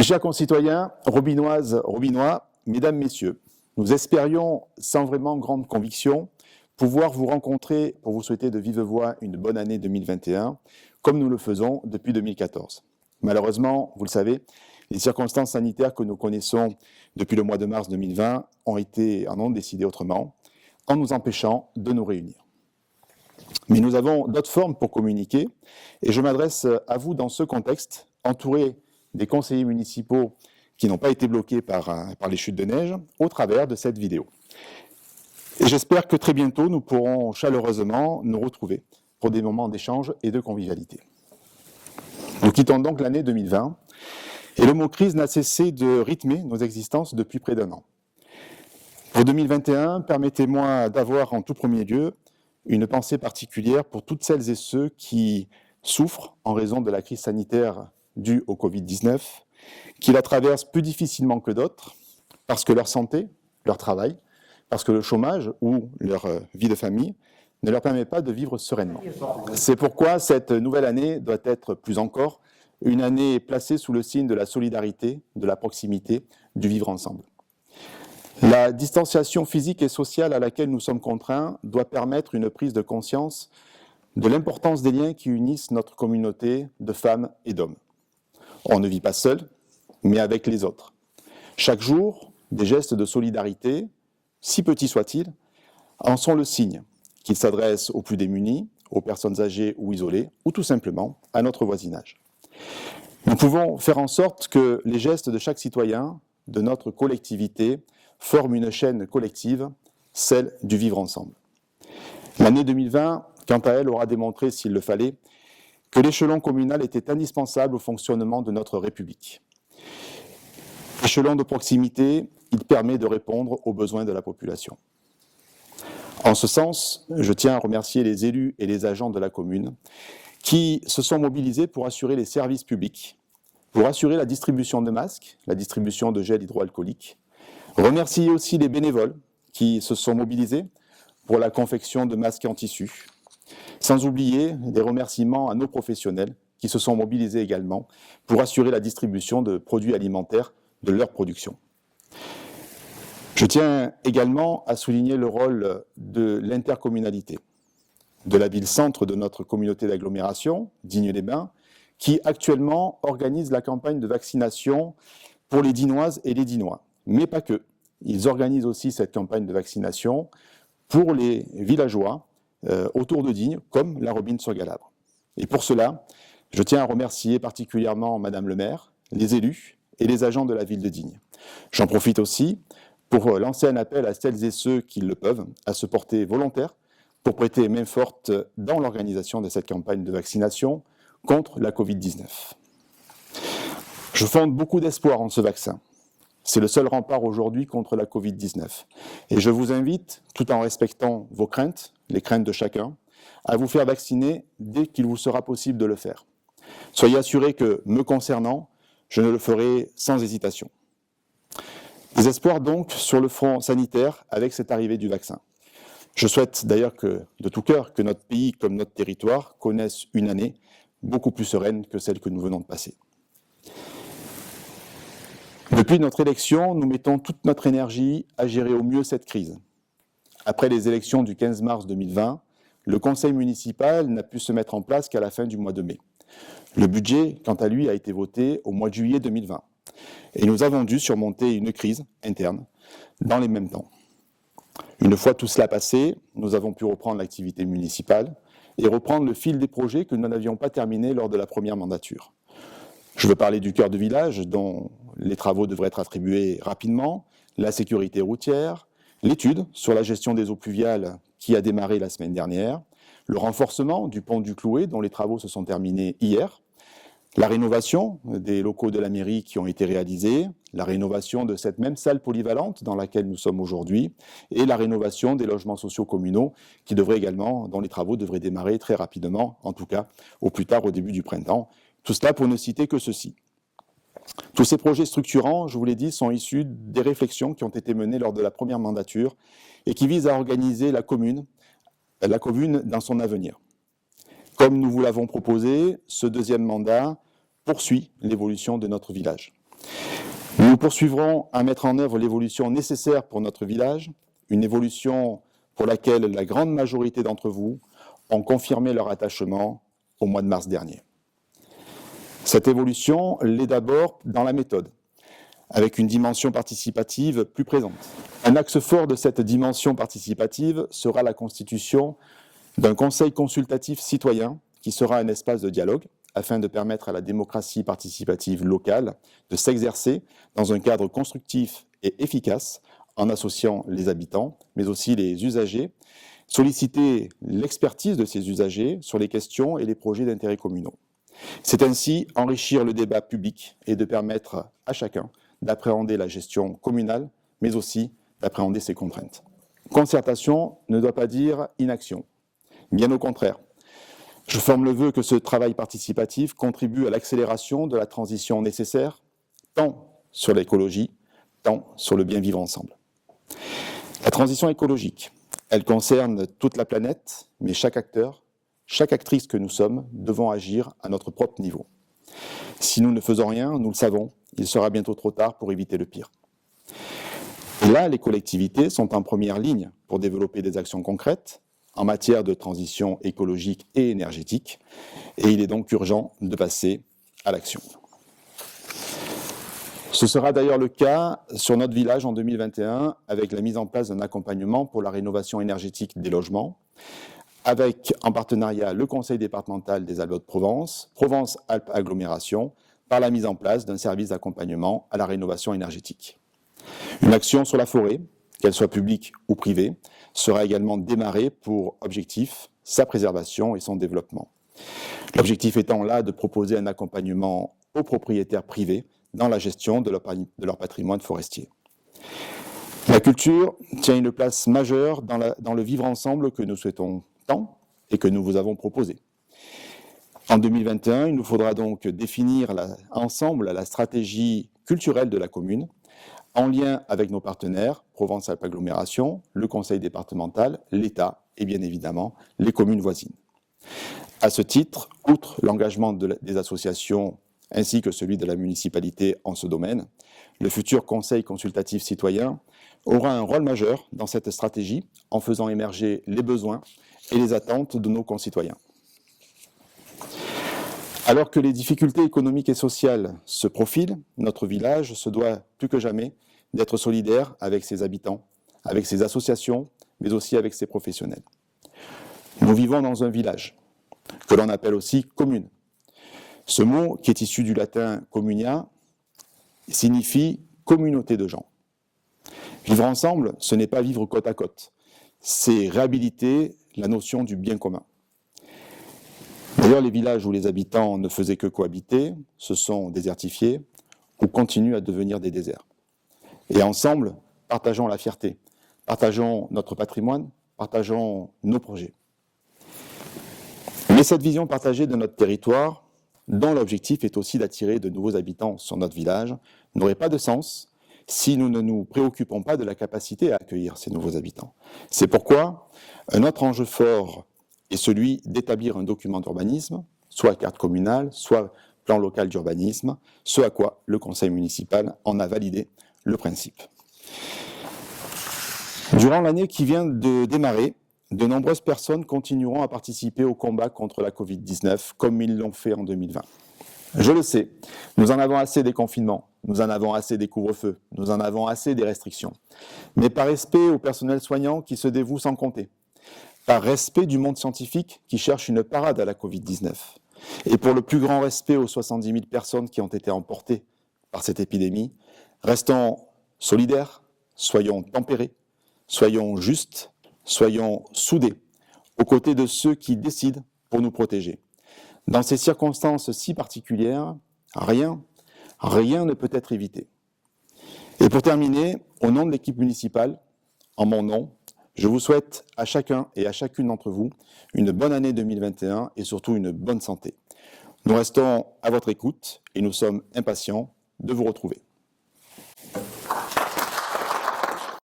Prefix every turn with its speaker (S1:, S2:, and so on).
S1: Mes chers concitoyens, robinoises, robinois, mesdames, messieurs, nous espérions, sans vraiment grande conviction, pouvoir vous rencontrer pour vous souhaiter de vive voix une bonne année 2021, comme nous le faisons depuis 2014. Malheureusement, vous le savez, les circonstances sanitaires que nous connaissons depuis le mois de mars 2020 en ont décidé autrement, en nous empêchant de nous réunir. Mais nous avons d'autres formes pour communiquer, et je m'adresse à vous dans ce contexte, entouré des conseillers municipaux qui n'ont pas été bloqués par les chutes de neige, au travers de cette vidéo. Et j'espère que très bientôt, nous pourrons chaleureusement nous retrouver pour des moments d'échange et de convivialité. Nous quittons donc l'année 2020, et le mot crise n'a cessé de rythmer nos existences depuis près d'un an. Pour 2021, permettez-moi d'avoir en tout premier lieu une pensée particulière pour toutes celles et ceux qui souffrent en raison de la crise sanitaire due au Covid-19, qui la traversent plus difficilement que d'autres, parce que leur santé, leur travail, parce que le chômage ou leur vie de famille ne leur permet pas de vivre sereinement. C'est pourquoi cette nouvelle année doit être plus encore une année placée sous le signe de la solidarité, de la proximité, du vivre ensemble. La distanciation physique et sociale à laquelle nous sommes contraints doit permettre une prise de conscience de l'importance des liens qui unissent notre communauté de femmes et d'hommes. On ne vit pas seul, mais avec les autres. Chaque jour, des gestes de solidarité, si petits soient-ils, en sont le signe, qu'ils s'adressent aux plus démunis, aux personnes âgées ou isolées, ou tout simplement à notre voisinage. Nous pouvons faire en sorte que les gestes de chaque citoyen, de notre collectivité, forment une chaîne collective, celle du vivre ensemble. L'année 2020, quant à elle, aura démontré, s'il le fallait, que l'échelon communal était indispensable au fonctionnement de notre République. Échelon de proximité, il permet de répondre aux besoins de la population. En ce sens, je tiens à remercier les élus et les agents de la commune qui se sont mobilisés pour assurer les services publics, pour assurer la distribution de masques, la distribution de gel hydroalcoolique. Remercier aussi les bénévoles qui se sont mobilisés pour la confection de masques en tissu. Sans oublier des remerciements à nos professionnels qui se sont mobilisés également pour assurer la distribution de produits alimentaires de leur production. Je tiens également à souligner le rôle de l'intercommunalité, de la ville-centre de notre communauté d'agglomération, Digne-les-Bains, qui actuellement organise la campagne de vaccination pour les Dinoises et les Dinois. Mais pas que. Ils organisent aussi cette campagne de vaccination pour les villageois autour de Digne, comme la Robine-sur-Galabre. Et pour cela, je tiens à remercier particulièrement Madame le maire, les élus et les agents de la ville de Digne. J'en profite aussi pour lancer un appel à celles et ceux qui le peuvent à se porter volontaires pour prêter main forte dans l'organisation de cette campagne de vaccination contre la Covid-19. Je fonde beaucoup d'espoir en ce vaccin. C'est le seul rempart aujourd'hui contre la Covid-19. Et je vous invite, tout en respectant vos craintes, les craintes de chacun, à vous faire vacciner dès qu'il vous sera possible de le faire. Soyez assurés que, me concernant, je ne le ferai sans hésitation. Des espoirs donc sur le front sanitaire avec cette arrivée du vaccin. Je souhaite d'ailleurs de tout cœur que notre pays comme notre territoire connaissent une année beaucoup plus sereine que celle que nous venons de passer. Depuis notre élection, nous mettons toute notre énergie à gérer au mieux cette crise. Après les élections du 15 mars 2020, le conseil municipal n'a pu se mettre en place qu'à la fin du mois de mai. Le budget, quant à lui, a été voté au mois de juillet 2020. Et nous avons dû surmonter une crise interne dans les mêmes temps. Une fois tout cela passé, nous avons pu reprendre l'activité municipale et reprendre le fil des projets que nous n'avions pas terminés lors de la première mandature. Je veux parler du cœur de village, dont les travaux devraient être attribués rapidement, la sécurité routière, l'étude sur la gestion des eaux pluviales qui a démarré la semaine dernière, le renforcement du pont du Clouet, dont les travaux se sont terminés hier, la rénovation des locaux de la mairie qui ont été réalisés, la rénovation de cette même salle polyvalente dans laquelle nous sommes aujourd'hui, et la rénovation des logements sociaux communaux dont les travaux devraient démarrer très rapidement, en tout cas au plus tard au début du printemps. Tout cela pour ne citer que ceci. Tous ces projets structurants, je vous l'ai dit, sont issus des réflexions qui ont été menées lors de la première mandature et qui visent à organiser la commune dans son avenir. Comme nous vous l'avons proposé, ce deuxième mandat poursuit l'évolution de notre village. Nous poursuivrons à mettre en œuvre l'évolution nécessaire pour notre village, une évolution pour laquelle la grande majorité d'entre vous ont confirmé leur attachement au mois de mars dernier. Cette évolution l'est d'abord dans la méthode, avec une dimension participative plus présente. Un axe fort de cette dimension participative sera la constitution d'un conseil consultatif citoyen qui sera un espace de dialogue afin de permettre à la démocratie participative locale de s'exercer dans un cadre constructif et efficace en associant les habitants, mais aussi les usagers, solliciter l'expertise de ces usagers sur les questions et les projets d'intérêt communaux. C'est ainsi enrichir le débat public et de permettre à chacun d'appréhender la gestion communale, mais aussi d'appréhender ses contraintes. Concertation ne doit pas dire inaction. Bien au contraire. Je forme le vœu que ce travail participatif contribue à l'accélération de la transition nécessaire, tant sur l'écologie, tant sur le bien vivre ensemble. La transition écologique, elle concerne toute la planète, mais chaque acteur, chaque actrice que nous sommes, devons agir à notre propre niveau. Si nous ne faisons rien, nous le savons, il sera bientôt trop tard pour éviter le pire. Et là, les collectivités sont en première ligne pour développer des actions concrètes en matière de transition écologique et énergétique, et il est donc urgent de passer à l'action. Ce sera d'ailleurs le cas sur notre village en 2021, avec la mise en place d'un accompagnement pour la rénovation énergétique des logements, avec en partenariat le Conseil départemental des Alpes-de-Provence, Provence-Alpes Agglomération, par la mise en place d'un service d'accompagnement à la rénovation énergétique. Une action sur la forêt, qu'elle soit publique ou privée, sera également démarrée pour objectif sa préservation et son développement. L'objectif étant là de proposer un accompagnement aux propriétaires privés dans la gestion de leur patrimoine forestier. La culture tient une place majeure dans le vivre ensemble que nous souhaitons tant et que nous vous avons proposé. En 2021, il nous faudra donc définir ensemble la stratégie culturelle de la commune, en lien avec nos partenaires, Provence-Alpes Agglomération, le Conseil départemental, l'État et bien évidemment les communes voisines. À ce titre, outre l'engagement des associations ainsi que celui de la municipalité en ce domaine, le futur Conseil consultatif citoyen aura un rôle majeur dans cette stratégie en faisant émerger les besoins et les attentes de nos concitoyens. Alors que les difficultés économiques et sociales se profilent, notre village se doit plus que jamais d'être solidaire avec ses habitants, avec ses associations, mais aussi avec ses professionnels. Nous vivons dans un village, que l'on appelle aussi commune. Ce mot, qui est issu du latin communia, signifie communauté de gens. Vivre ensemble, ce n'est pas vivre côte à côte, c'est réhabiliter la notion du bien commun. D'ailleurs, les villages où les habitants ne faisaient que cohabiter se sont désertifiés ou continuent à devenir des déserts. Et ensemble, partageons la fierté, partageons notre patrimoine, partageons nos projets. Mais cette vision partagée de notre territoire, dont l'objectif est aussi d'attirer de nouveaux habitants sur notre village, n'aurait pas de sens si nous ne nous préoccupons pas de la capacité à accueillir ces nouveaux habitants. C'est pourquoi un autre enjeu fort est celui d'établir un document d'urbanisme, soit carte communale, soit plan local d'urbanisme, ce à quoi le conseil municipal en a validé le principe. Durant l'année qui vient de démarrer, de nombreuses personnes continueront à participer au combat contre la Covid-19, comme ils l'ont fait en 2020. Je le sais, nous en avons assez des confinements, nous en avons assez des couvre-feux, nous en avons assez des restrictions. Mais par respect au personnel soignant qui se dévoue sans compter, par respect du monde scientifique qui cherche une parade à la Covid-19, et pour le plus grand respect aux 70 000 personnes qui ont été emportées par cette épidémie, restons solidaires, soyons tempérés, soyons justes, soyons soudés, aux côtés de ceux qui décident pour nous protéger. Dans ces circonstances si particulières, rien ne peut être évité. Et pour terminer, au nom de l'équipe municipale, en mon nom, je vous souhaite à chacun et à chacune d'entre vous une bonne année 2021 et surtout une bonne santé. Nous restons à votre écoute et nous sommes impatients de vous retrouver.